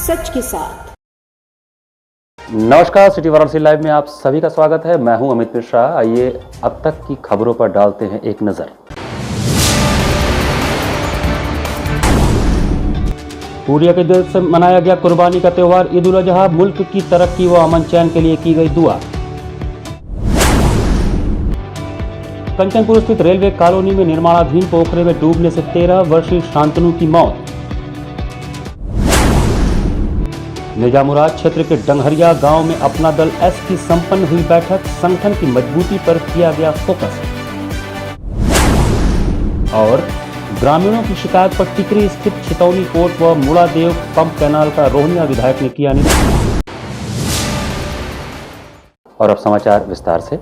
सच के साथ। नमस्कार, सिटी वाराणसी लाइव में आप सभी का स्वागत है। मैं हूं अमित मिश्रा। आइए अब तक की खबरों पर डालते हैं एक नजर। पूरी अकीदत से मनाया गया कुर्बानी का त्यौहार ईद उल अजहा। मुल्क की तरक्की व अमन चैन के लिए की गई दुआ। कंचनपुर स्थित रेलवे कॉलोनी में निर्माणाधीन पोखरे में डूबने से 13 वर्षीय शांतनु की मौत। निजामुराद क्षेत्र के डंगहरिया गांव में अपना दल एस की संपन्न हुई बैठक। संगठन की मजबूती पर किया गया फोकस। और ग्रामीणों की शिकायत पर टिकरी स्थित छितौनी कोट व मुड़ादेव पंप कैनाल का रोहनिया विधायक ने किया निरीक्षण। और अब समाचार विस्तार से।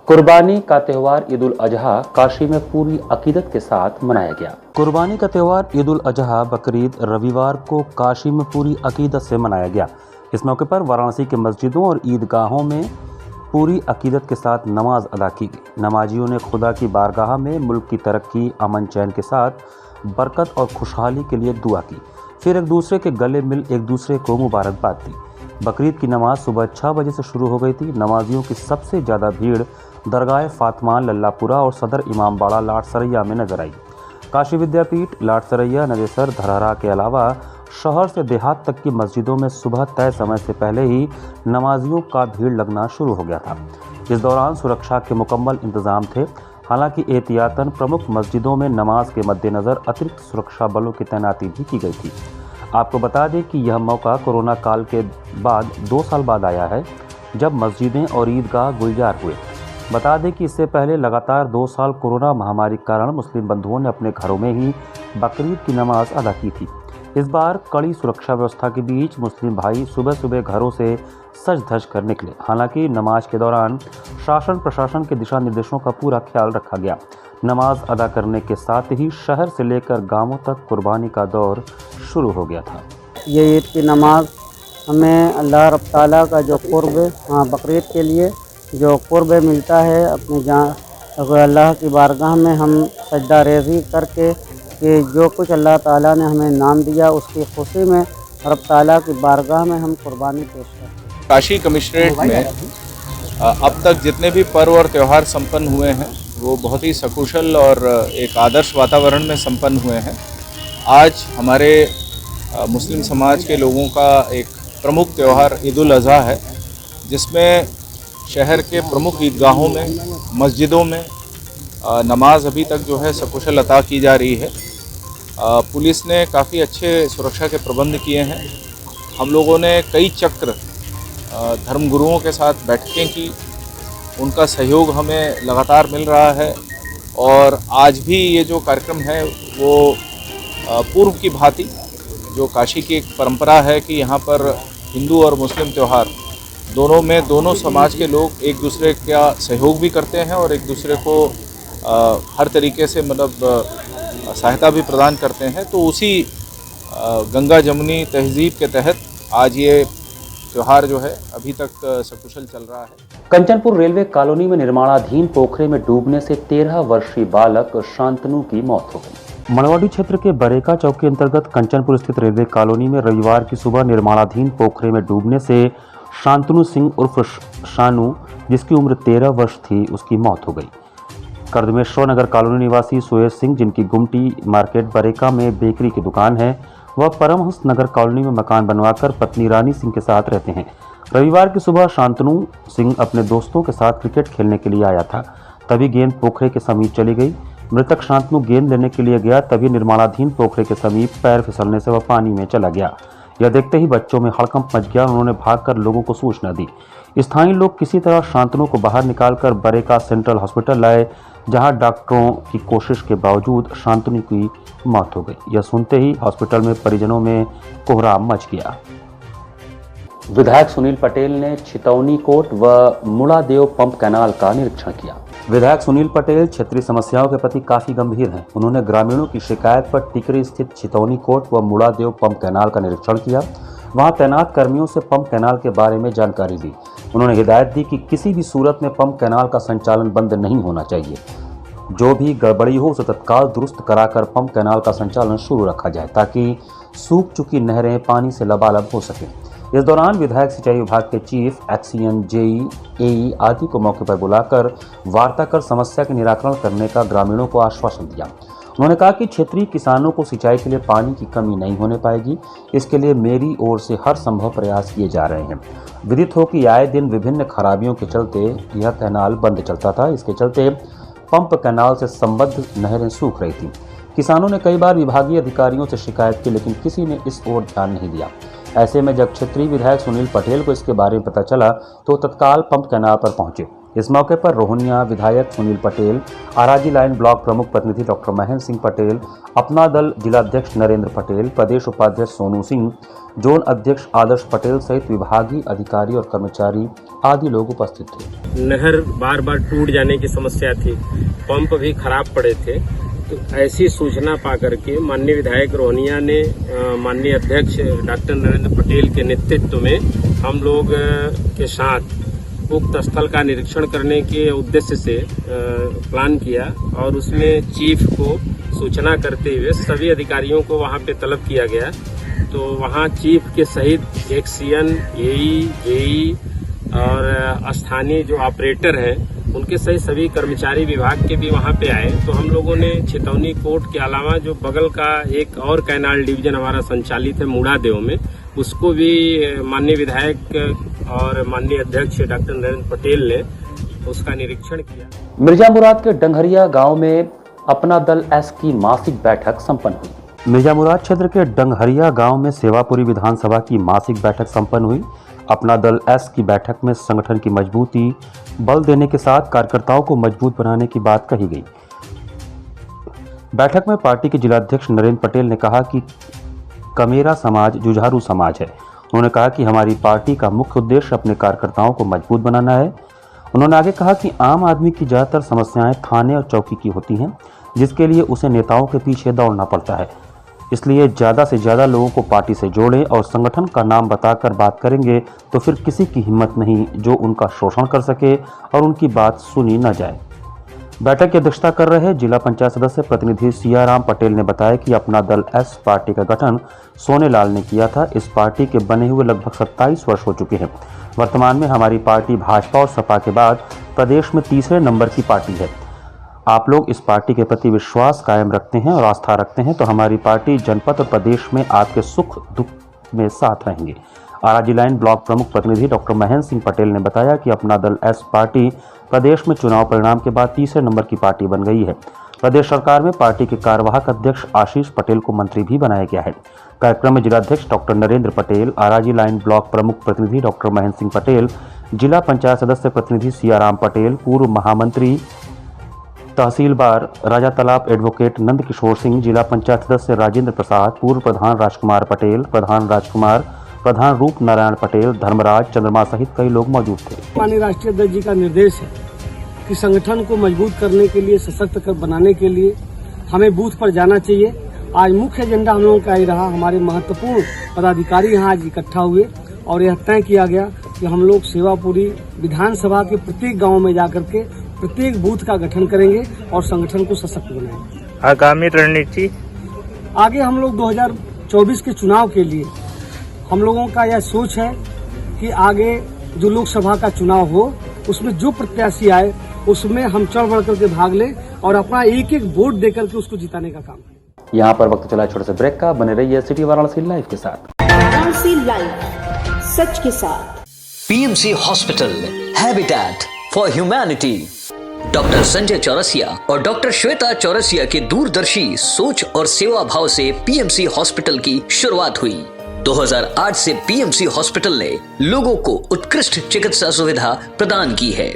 कुर्बानी का त्यौहार ईद उल अजहा काशी में पूरी अकीदत के साथ मनाया गया। कुर्बानी का त्यौहार ईद उल अजहा बकरीद रविवार को काशी में पूरी अकीदत से मनाया गया। इस मौके पर वाराणसी के मस्जिदों और ईदगाहों में पूरी अकीदत के साथ नमाज अदा की गई। नमाजियों ने खुदा की बारगाह में मुल्क की तरक्की, अमन चैन के साथ बरकत और खुशहाली के लिए दुआ की। फिर एक दूसरे के गले मिल एक दूसरे को मुबारकबाद दी। बकरीद की नमाज सुबह 6 बजे से शुरू हो गई थी। नमाजियों की सबसे ज़्यादा भीड़ दरगाह फातिमा लल्लापुरा और सदर इमामबाड़ा लाटसरैया में नजर आई। काशी विद्यापीठ, लाटसरैया, नवेसर, धरहरा के अलावा शहर से देहात तक की मस्जिदों में सुबह तय समय से पहले ही नमाजियों का भीड़ लगना शुरू हो गया था। इस दौरान सुरक्षा के मुकम्मल इंतजाम थे। हालांकि एहतियातन प्रमुख मस्जिदों में नमाज के मद्देनज़र अतिरिक्त सुरक्षा बलों की तैनाती भी की गई थी। आपको बता दें कि यह मौका कोरोना काल के बाद 2 साल बाद आया है, जब मस्जिदें और ईदगाह गुलजार हुए। बता दें कि इससे पहले लगातार 2 साल कोरोना महामारी के कारण मुस्लिम बंधुओं ने अपने घरों में ही बकरीद की नमाज अदा की थी। इस बार कड़ी सुरक्षा व्यवस्था के बीच मुस्लिम भाई सुबह सुबह घरों से सज धज कर निकले। हालांकि नमाज के दौरान शासन प्रशासन के दिशा निर्देशों का पूरा ख्याल रखा गया। नमाज अदा करने के साथ ही शहर से लेकर गाँवों तक कुर्बानी का दौर शुरू हो गया था। ये ईद की नमाज हमें अल्लाह रब ताला का जो कुर्ब बकरीद के लिए जो कुर्ब मिलता है, अपने जहाँ अल्लाह की बारगाह में हम सजदा रेज़ी करके कि जो कुछ अल्लाह ताला ने हमें नाम दिया उसकी खुशी में रब ताला की बारगाह में हम कुर्बानी पेश करते हैं। काशी कमिश्नरेट में अब तक जितने भी पर्व और त्यौहार संपन्न हुए हैं वो बहुत ही सकुशल और एक आदर्श वातावरण में संपन्न हुए हैं। आज हमारे मुस्लिम समाज के लोगों का एक प्रमुख त्यौहार ईद उल अजहा है, जिसमें शहर के प्रमुख ईदगाहों में, मस्जिदों में नमाज अभी तक जो है सकुशल अता की जा रही है। पुलिस ने काफ़ी अच्छे सुरक्षा के प्रबंध किए हैं। हम लोगों ने कई चक्र धर्मगुरुओं के साथ बैठकें की, उनका सहयोग हमें लगातार मिल रहा है। और आज भी ये जो कार्यक्रम है वो पूर्व की भांति जो काशी की एक परंपरा है कि यहाँ पर हिंदू और मुस्लिम त्यौहार दोनों में दोनों समाज के लोग एक दूसरे का सहयोग भी करते हैं और एक दूसरे को हर तरीके से सहायता भी प्रदान करते हैं। तो उसी गंगा जमुनी तहजीब के तहत आज ये त्यौहार जो है अभी तक सकुशल चल रहा है। कंचनपुर रेलवे कॉलोनी में निर्माणाधीन पोखरे में डूबने से 13 वर्षीय बालक शांतनु की मौत हो गई। मनवाड़ी क्षेत्र के बरेका चौक के अंतर्गत कंचनपुर स्थित रेलवे कॉलोनी में रविवार की सुबह निर्माणाधीन पोखरे में डूबने से शांतनु सिंह उर्फ शानू, जिसकी उम्र 13 वर्ष थी, उसकी मौत हो गई। कर्दमेश्वर नगर कॉलोनी निवासी सुयेश सिंह, जिनकी गुमटी मार्केट बरेका में बेकरी की दुकान है, वह परमहंस नगर कॉलोनी में मकान बनवाकर पत्नी रानी सिंह के साथ रहते हैं। रविवार की सुबह शांतनु सिंह अपने दोस्तों के साथ क्रिकेट खेलने के लिए आया था, तभी गेंद पोखरे के समीप चली गई। मृतक शांतनु गेंद लेने के लिए गया, तभी निर्माणाधीन पोखरे के समीप पैर फिसलने से वह पानी में चला गया। यह देखते ही बच्चों में हड़कंप मच गया। उन्होंने भागकर लोगों को सूचना दी। स्थानीय लोग किसी तरह शांतनु को बाहर निकालकर बरेका सेंट्रल हॉस्पिटल लाए, जहां डॉक्टरों की कोशिश के बावजूद शांतनु की मौत हो गई। यह सुनते ही हॉस्पिटल में परिजनों में कोहराम मच गया। विधायक सुनील पटेल ने छितौनी कोट व मुड़ादेव पंप कैनाल का निरीक्षण किया। विधायक सुनील पटेल क्षेत्रीय समस्याओं के प्रति काफी गंभीर हैं। उन्होंने ग्रामीणों की शिकायत पर टिकरी स्थित छितौनी कोट व मुड़ादेव पंप कैनाल का निरीक्षण किया। वहां तैनात कर्मियों से पंप कैनाल के बारे में जानकारी दी। उन्होंने हिदायत दी कि किसी भी सूरत में पंप कैनाल का संचालन बंद नहीं होना चाहिए। जो भी गड़बड़ी हो उसे तत्काल दुरुस्त कराकर पंप कैनाल का संचालन शुरू रखा जाए, ताकि सूख चुकी नहरें पानी से लबालब हो सकें। इस दौरान विधायक सिंचाई विभाग के चीफ, एक्सीएन, जेई, एई आदि को मौके पर बुलाकर वार्ता कर समस्या के निराकरण करने का ग्रामीणों को आश्वासन दिया। उन्होंने कहा कि क्षेत्रीय किसानों को सिंचाई के लिए पानी की कमी नहीं होने पाएगी। इसके लिए मेरी ओर से हर संभव प्रयास किए जा रहे हैं। विदित हो कि आए दिन विभिन्न खराबियों के चलते यह कैनाल बंद चलता था। इसके चलते पंप कैनाल से संबद्ध नहरें सूख रही थी। किसानों ने कई बार विभागीय अधिकारियों से शिकायत की, लेकिन किसी ने इस ओर ध्यान नहीं दिया। ऐसे में जब क्षेत्रीय विधायक सुनील पटेल को इसके बारे में पता चला तो तत्काल पंप कैनाल पर पहुंचे। इस मौके पर रोहनिया विधायक सुनील पटेल, आराजी लाइन ब्लॉक प्रमुख प्रतिनिधि डॉक्टर महेंद्र सिंह पटेल, अपना दल जिलाध्यक्ष नरेंद्र पटेल, प्रदेश उपाध्यक्ष सोनू सिंह, जोन अध्यक्ष आदर्श पटेल सहित विभागीय अधिकारी और कर्मचारी आदि लोग उपस्थित थे। नहर बार बार टूट जाने की समस्या थी, पंप भी खराब पड़े थे। तो ऐसी सूचना पाकर के माननीय विधायक रोहनिया ने माननीय अध्यक्ष डॉक्टर नरेंद्र पटेल के नेतृत्व में हम लोग के साथ उक्त स्थल का निरीक्षण करने के उद्देश्य से प्लान किया और उसमें चीफ को सूचना करते हुए सभी अधिकारियों को वहां पे तलब किया गया। तो वहां चीफ के सहित एक्सीएन, एई, जेई और स्थानीय जो ऑपरेटर हैं उनके सहित सभी कर्मचारी विभाग के भी वहां पे आए। तो हम लोगों ने चेतौनी कोट के अलावा जो बगल का एक और कैनाल डिवीजन हमारा संचालित है मुड़ादेव में, उसको भी माननीय विधायक और माननीय अध्यक्ष डॉक्टर नरेंद्र पटेल ने उसका निरीक्षण किया। मिर्जा मुराद के डंगहरिया गांव में अपना दल एस की मासिक बैठक संपन्न हुई। मिर्जा मुराद क्षेत्र के डंगहरिया गांव में सेवापुरी विधानसभा की मासिक बैठक संपन्न हुई। अपना दल एस की बैठक में संगठन की मजबूती, बल देने के साथ कार्यकर्ताओं को मजबूत बनाने की बात कही गई। बैठक में पार्टी के जिलाध्यक्ष नरेंद्र पटेल ने कहा कि कमेरा समाज जुझारू समाज है। उन्होंने कहा कि हमारी पार्टी का मुख्य उद्देश्य अपने कार्यकर्ताओं को मजबूत बनाना है। उन्होंने आगे कहा कि आम आदमी की ज़्यादातर समस्याएं थाने और चौकी की होती हैं, जिसके लिए उसे नेताओं के पीछे दौड़ना पड़ता है। इसलिए ज़्यादा से ज़्यादा लोगों को पार्टी से जोड़ें और संगठन का नाम बताकर बात करेंगे तो फिर किसी की हिम्मत नहीं जो उनका शोषण कर सके और उनकी बात सुनी न जाए। बैठक की अध्यक्षता कर रहे जिला पंचायत सदस्य प्रतिनिधि सियाराम पटेल ने बताया कि अपना दल एस पार्टी का गठन सोनेलाल ने किया था। इस पार्टी के बने हुए लगभग 27 वर्ष हो चुके हैं। वर्तमान में हमारी पार्टी भाजपा और सपा के बाद प्रदेश में तीसरे नंबर की पार्टी है। आप लोग इस पार्टी के प्रति विश्वास कायम रखते हैं और आस्था रखते हैं तो हमारी पार्टी जनपद और प्रदेश में आपके सुख दुख में साथ रहेंगे। आराजी लाइन ब्लॉक प्रमुख प्रतिनिधि डॉक्टर महेंद्र सिंह पटेल ने बताया कि अपना दल एस पार्टी प्रदेश में चुनाव परिणाम के बाद तीसरे नंबर की पार्टी बन गई है। प्रदेश सरकार में पार्टी के कार्यवाहक अध्यक्ष आशीष पटेल को मंत्री भी बनाया गया है। कार्यक्रम में जिलाध्यक्ष डॉक्टर नरेंद्र पटेल, आराजी लाइन ब्लॉक प्रमुख प्रतिनिधि डॉक्टर महेंद्र सिंह पटेल, जिला पंचायत सदस्य प्रतिनिधि सियाराम पटेल, पूर्व महामंत्री तहसीलदार राजा तालाब एडवोकेट नंद किशोर सिंह, जिला पंचायत सदस्य राजेंद्र प्रसाद, पूर्व प्रधान राजकुमार पटेल, प्रधान रूप नारायण पटेल, धर्मराज चंद्रमा सहित कई लोग मौजूद थे। माननीय राष्ट्रीय अध्यक्ष जी का निर्देश है कि संगठन को मजबूत करने के लिए, सशक्त बनाने के लिए हमें बूथ पर जाना चाहिए। आज मुख्य एजेंडा हम लोगों का ही रहा। हमारे महत्वपूर्ण पदाधिकारी यहाँ आज इकट्ठा हुए और यह तय किया गया कि हम लोग सेवापुरी विधानसभा के प्रत्येक गाँव में जाकर के प्रत्येक बूथ का गठन करेंगे और संगठन को सशक्त बनाएंगे। आगामी रणनीति आगे हम लोग 2024 के चुनाव के लिए हम लोगों का यह सोच है कि आगे जो लोकसभा का चुनाव हो उसमें जो प्रत्याशी आए उसमें हम चढ़ बढ़ करके भाग लें और अपना एक एक वोट देकर के उसको जिताने का काम करें। यहाँ पर वक्त चला छोटे से ब्रेक का। बने रहिए सिटी वाराणसी लाइव के साथ। वाराणसी लाइव, सच के साथ। PMC hospital, habitat for humanity. Doctor Sanjay Chaurasia और डॉक्टर श्वेता चौरसिया के दूरदर्शी सोच और सेवा भाव से पीएमसी हॉस्पिटल की शुरुआत हुई। 2008 से पीएमसी हॉस्पिटल ने लोगों को उत्कृष्ट चिकित्सा सुविधा प्रदान की है।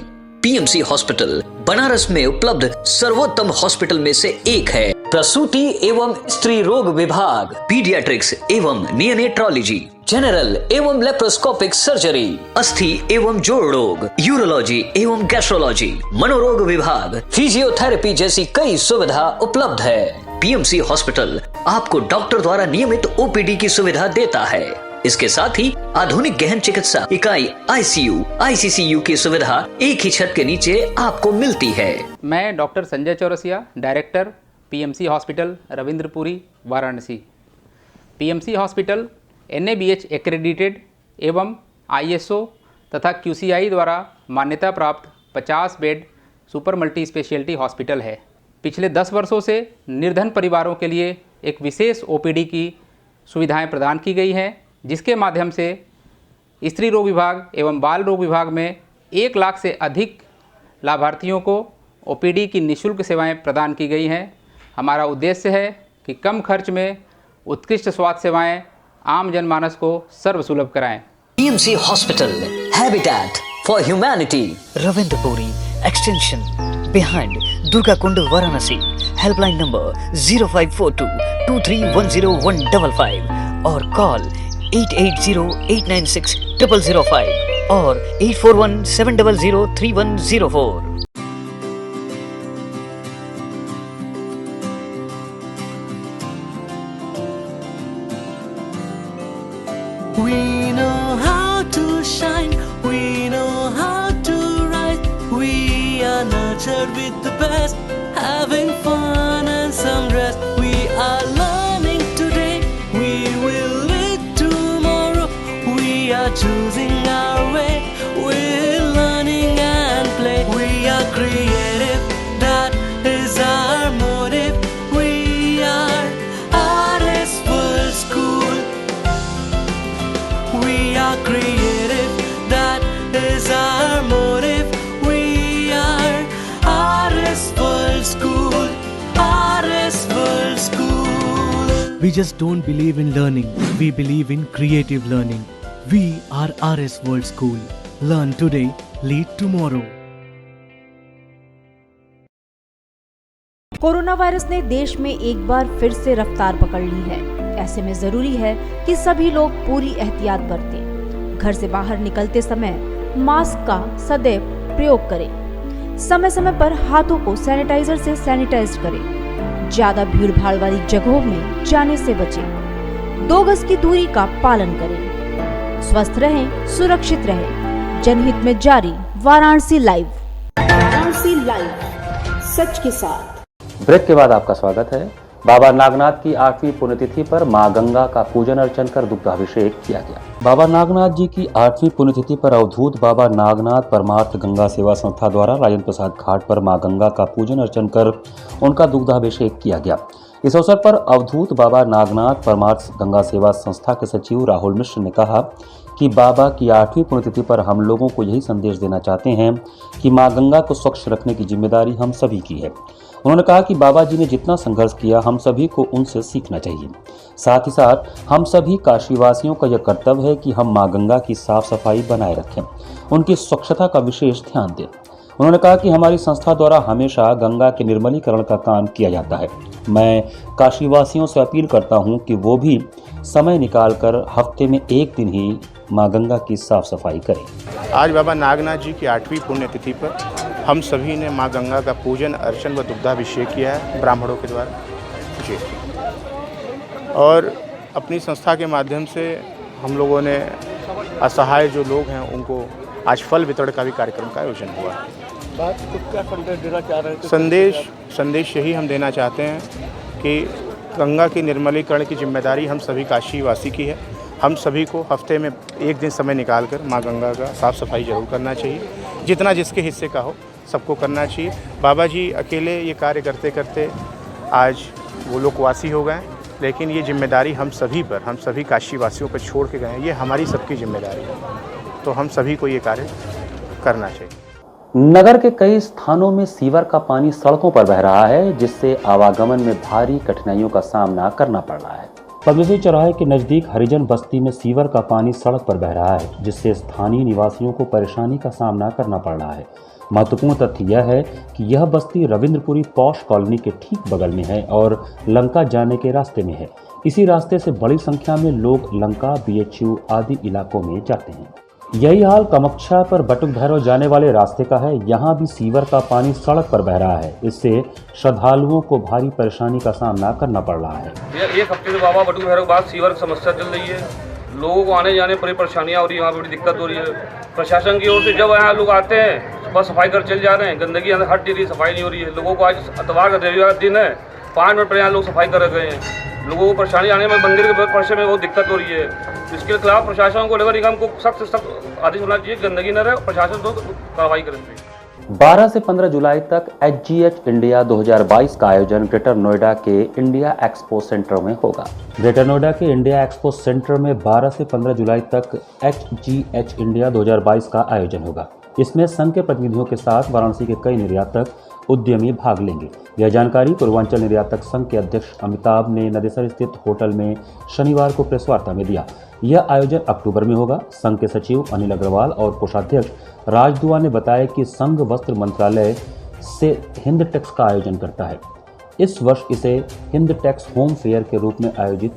पीएमसी हॉस्पिटल बनारस में उपलब्ध सर्वोत्तम हॉस्पिटल में से एक है। प्रसूति एवं स्त्री रोग विभाग, पीडियाट्रिक्स एवं नियोनेट्रोलॉजी, जनरल एवं लेप्रोस्कोपिक सर्जरी, अस्थि एवं जोड़ रोग, यूरोलॉजी एवं गैस्ट्रोलॉजी, मनोरोग विभाग, फिजियोथेरेपी जैसी कई सुविधा उपलब्ध है। पीएमसी हॉस्पिटल आपको डॉक्टर द्वारा नियमित ओपीडी की सुविधा देता है। इसके साथ ही आधुनिक गहन चिकित्सा इकाई आईसीयू, आईसीसीयू की सुविधा एक ही छत के नीचे आपको मिलती है। मैं doctor Sanjay Chaurasia, director PMC hospital Ravindrapuri Varanasi. PMC hospital NABH accredited एवं ISO तथा QCI द्वारा मान्यता प्राप्त 50 bed super multi speciality hospital है। पिछले 10 वर्षों से निर्धन परिवारों के लिए एक विशेष OPD की सुविधाएं प्रदान की गई हैं, जिसके माध्यम से स्त्री रोग विभाग एवं बाल रोग विभाग में 1 लाख से अधिक लाभार्थियों को OPD की निःशुल्क सेवाएं प्रदान की गई हैं। हमारा उद्देश्य है कि कम खर्च में उत्कृष्ट स्वास्थ्य सेवाएं आम जनमानस को सर्वसुलभ कराएं। PMC Hospital, Habitat for Humanity, Ravindapuri Extension, behind Durga Kund, Varanasi. Helpline number 0542 2310 or call 880896 0005 or 841 700 3104. We know how to shine, we know how to rise. We are nurtured with the best, having fun and some rest. We are learning today, we will lead tomorrow. We are choosing our way, we're learning and play. We are creative, that is our motive. We are RS World School. We are creative, that is our motive. We are RS World School, RS World School. We just don't believe in learning, we believe in creative learning. We are RS World School. Learn today, lead tomorrow. Corona virus ने देश में एक बार फिर से रफ्तार पकड़ ली है। ऐसे में जरूरी है कि सभी लोग पूरी एहतियात बरतें। घर से बाहर निकलते समय मास्क का सदैव प्रयोग करें। समय समय पर हाथों को सैनिटाइजर से सैनिटाइज करें। ज्यादा भीड़ भाड़ वाली जगहों में जाने से बचें। 2 गज की दूरी का पालन करें। स्वस्थ रहें, सुरक्षित रहें। जनहित में जारी वाराणसी लाइव। वाराणसी लाइव, सच के साथ। ब्रेक के बाद आपका स्वागत है। बाबा नागनाथ की 8वीं पुण्यतिथि पर मां गंगा का पूजन अर्चन कर दुग्धाभिषेक किया गया। बाबा नागनाथ जी की 8वीं पुण्यतिथि पर अवधूत बाबा नागनाथ परमार्थ गंगा सेवा संस्था द्वारा राजेंद्र प्रसाद घाट पर मां गंगा का पूजन अर्चन कर उनका दुग्धाभिषेक किया गया। इस अवसर पर अवधूत बाबा नागनाथ परमार्थ गंगा सेवा संस्था के सचिव राहुल मिश्र ने कहा कि बाबा की 8वीं पुण्यतिथि पर हम लोगों को यही संदेश देना चाहते हैं कि मां गंगा को स्वच्छ रखने की जिम्मेदारी हम सभी की है। उन्होंने कहा कि बाबा जी ने जितना संघर्ष किया हम सभी को उनसे सीखना चाहिए। साथ ही साथ हम सभी काशीवासियों का यह कर्तव्य है कि हम मां गंगा की साफ सफाई बनाए रखें, उनकी स्वच्छता का विशेष ध्यान दें। उन्होंने कहा कि हमारी संस्था द्वारा हमेशा गंगा के निर्मलीकरण का काम किया जाता है। मैं काशीवासियों से अपील करता हूं कि वो भी समय निकालकर हफ्ते में 1 दिन ही मां गंगा की साफ सफाई करें। आज बाबा नागनाथ जी की 8वीं पुण्यतिथि पर हम सभी ने मां गंगा का पूजन अर्चन व दुग्धाभिषेक किया है ब्राह्मणों के द्वारा जी। और अपनी संस्था के माध्यम से हम लोगों ने असहाय जो लोग हैं उनको आज फल वितरण का भी कार्यक्रम का आयोजन हुआ है। संदेश देना चाह रहे हैं? संदेश यही हम देना चाहते हैं कि गंगा के निर्मलीकरण की जिम्मेदारी हम सभी काशीवासी की है। हम सभी को हफ्ते में 1 दिन समय निकालकर मां गंगा का साफ़ सफाई जरूर करना चाहिए। जितना जिसके हिस्से का हो सबको करना चाहिए। बाबा जी अकेले ये कार्य करते करते आज वो लोकवासी हो गए, लेकिन ये जिम्मेदारी हम सभी पर, हम सभी काशीवासियों पर छोड़ के गए हैं। ये हमारी सबकी जिम्मेदारी है, तो हम सभी को ये कार्य करना चाहिए। नगर के कई स्थानों में सीवर का पानी सड़कों पर बह रहा है, जिससे आवागमन में भारी कठिनाइयों का सामना करना पड़ रहा है। पद्मश्री चौराहे के नजदीक हरिजन बस्ती में सीवर का पानी सड़क पर बह रहा है, जिससे स्थानीय निवासियों को परेशानी का सामना करना पड़ रहा है। महत्वपूर्ण तथ्य यह है कि यह बस्ती रविंद्रपुरी पॉश कॉलोनी के ठीक बगल में है और लंका जाने के रास्ते में है। इसी रास्ते से बड़ी संख्या में लोग लंका, BHU आदि इलाकों में जाते हैं। यही हाल कमक्षा पर बटुक भैरव जाने वाले रास्ते का है। यहाँ भी सीवर का पानी सड़क पर बह रहा है। इससे श्रद्धालुओं को भारी परेशानी का सामना करना पड़ रहा है। एक हफ्ते से बाबा बटुक भैरव के बाद सीवर की समस्या चल रही है। लोगों को आने जाने बड़ी परेशानियाँ हो रही है, यहाँ बड़ी दिक्कत हो रही है। प्रशासन की ओर से जब यहाँ लोग आते हैं बस सफाई कर चल जा रहे हैं, गंदगी हट नहीं रही, सफाई नहीं हो रही है। लोगों को आज इतवार का रविवार दिन है, 5 मिनट पहले यहाँ लोग सफाई कर गए हैं। लोगों को परेशानी आने में, मंदिर के परिसर में बहुत दिक्कत हो रही है। इसके खिलाफ प्रशासन को, नगर निगम को सख्त से सख्त आदेश होना चाहिए, गंदगी न रहे, प्रशासन तो कार्रवाई करेंगे। 12 से 15 जुलाई तक HGH इंडिया 2022 का आयोजन ग्रेटर नोएडा के इंडिया एक्सपो सेंटर में होगा। ग्रेटर नोएडा के इंडिया एक्सपो सेंटर में 12 से 15 जुलाई तक HGH इंडिया 2022 का आयोजन होगा। इसमें संघ के प्रतिनिधियों के साथ वाराणसी के कई निर्यातक उद्यमी भाग लेंगे। यह जानकारी पूर्वांचल निर्यातक संघ के अध्यक्ष अमिताभ ने नदेसर स्थित होटल में शनिवार को प्रेस वार्ता में दिया। यह आयोजन अक्टूबर में होगा। संघ के सचिव अनिल अग्रवाल और कोषाध्यक्ष राज दुआ ने बताया कि संघ वस्त्र मंत्रालय से हिंदटेक्स का आयोजन करता है। इस वर्ष इसे हिंदटेक्स होम फेयर के रूप में आयोजित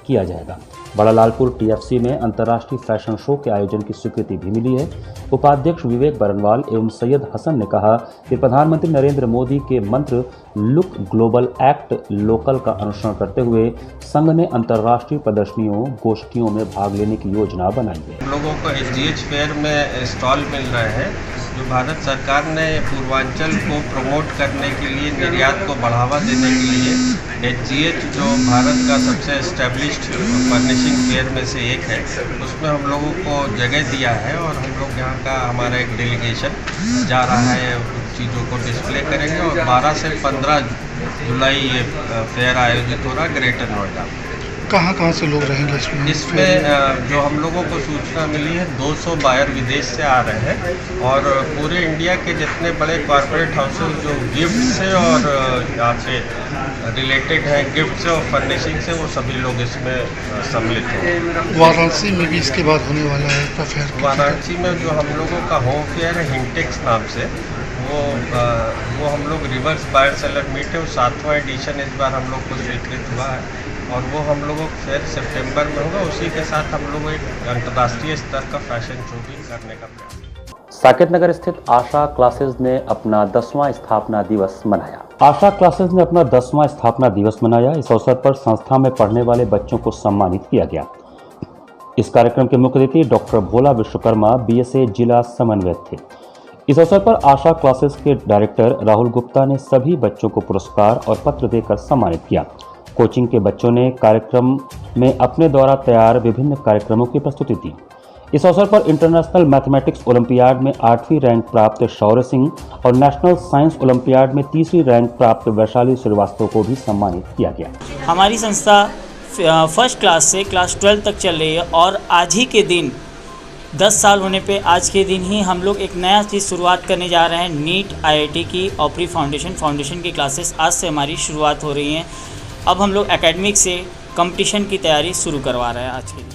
किया जाएगा। बड़ा लालपुर TFC में अंतर्राष्ट्रीय फैशन शो के आयोजन की स्वीकृति भी मिली है। उपाध्यक्ष विवेक बरनवाल एवं सैयद हसन ने कहा कि प्रधानमंत्री नरेंद्र मोदी के मंत्र लुक ग्लोबल एक्ट लोकल का अनुसरण करते हुए संघ ने अंतर्राष्ट्रीय प्रदर्शनियों गोष्ठियों में भाग लेने की योजना बनाई है। हम लोगों को HGH फेयर में स्टॉल मिल रहे हैं, जो भारत सरकार ने पूर्वांचल को प्रमोट करने के लिए, निर्यात को बढ़ावा देने के लिए HGH जो भारत का सबसे एस्टेब्लिश्ड फर्निशिंग फेयर में से एक है, उसमें हम लोगों को जगह दिया है और हम लोग यहाँ का हमारा एक डेलीगेशन जा रहा है, उस चीज़ों को डिस्प्ले करेंगे। और 12 से 15 जुलाई ये फेयर आयोजित हो रहा है ग्रेटर नोएडा। कहाँ से लोग रहेंगे इसमें? इसमें जो हम लोगों को सूचना मिली है 200 बायर विदेश से आ रहे हैं और पूरे इंडिया के जितने बड़े कॉर्पोरेट हाउसेज जो गिफ्ट से और यहाँ से रिलेटेड हैं, गिफ्ट से और फर्निशिंग से, वो सभी लोग इसमें सम्मिलित हैं। वाराणसी में भी इसके बाद होने वाला है इसका फेयर। वाराणसी में जो हम लोगों का होम फेयर है हिंटेक्स नाम से, वो हम लोग रिवर्स बायर सेलर मीट है, वो 7वां एडिशन इस बार हम लोग को स्वीकृत हुआ है और वो हम लोगों को फेयर सितंबर में होगा। उसी के साथ हम लोग एक अंतर्राष्ट्रीय स्तर का फैशन शो भी करने का प्रयास। साकेत नगर स्थित आशा क्लासेस ने अपना 10वां स्थापना दिवस मनाया। आशा क्लासेस ने अपना 10वां स्थापना दिवस मनाया। इस अवसर पर संस्था में पढ़ने वाले बच्चों को सम्मानित किया गया। इस कार्यक्रम के मुख्य अतिथि डॉक्टर भोला विश्वकर्मा BSA जिला समन्वयक थे। इस अवसर पर आशा क्लासेस के डायरेक्टर राहुल गुप्ता ने सभी बच्चों को पुरस्कार और पत्र देकर सम्मानित किया। कोचिंग के बच्चों ने कार्यक्रम में अपने द्वारा तैयार विभिन्न कार्यक्रमों की प्रस्तुति दी। इस अवसर पर इंटरनेशनल मैथमेटिक्स ओलंपियाड में 8वीं रैंक प्राप्त शौर्य सिंह और नेशनल साइंस ओलंपियाड में 3री रैंक प्राप्त वैशाली श्रीवास्तव को भी सम्मानित किया गया। हमारी संस्था फर्स्ट क्लास से क्लास 12 तक चल रही है और आज ही के दिन 10 साल होने पे आज के दिन ही हम लोग एक नया चीज़ शुरुआत करने जा रहे हैं। नीट IIT की ऑपरी फाउंडेशन की क्लासेस आज से हमारी शुरुआत हो रही हैं। अब हम लोग एकेडमिक से कंपटीशन की तैयारी शुरू करवा रहे हैं आज के दिन।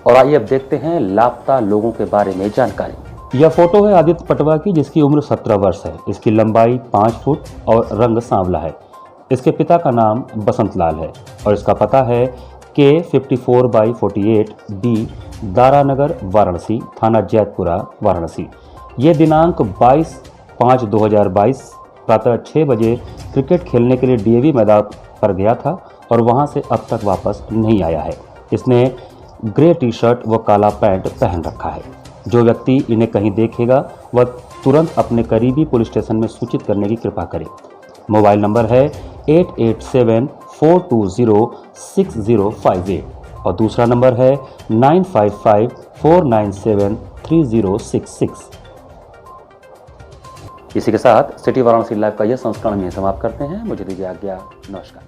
और आइए अब देखते हैं लापता लोगों के बारे में जानकारी। यह फोटो है आदित्य पटवा की, जिसकी उम्र 17 वर्ष है। इसकी लंबाई 5 फुट और रंग सांवला है। इसके पिता का नाम बसंत लाल है और इसका पता है K 54/48 B दारानगर वाराणसी, थाना जैतपुरा वाराणसी। ये दिनांक 22/5/2022 प्रातः 6 बजे क्रिकेट खेलने के लिए DAV मैदान पर गया था और वहां से अब तक वापस नहीं आया है। इसने ग्रे टी-शर्ट व काला पैंट पहन रखा है। जो व्यक्ति इन्हें कहीं देखेगा वह तुरंत अपने करीबी पुलिस स्टेशन में सूचित करने की कृपा करे। मोबाइल नंबर है 8874206058 और दूसरा नंबर है 9554973066। इसी के साथ सिटी वाराणसी लाइव का यह संस्करण में समाप्त करते हैं। मुझे दीजिए आज्ञा। नमस्कार।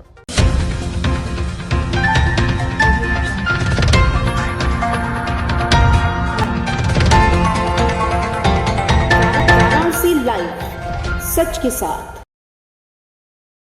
वाराणसी लाइव, सच के साथ।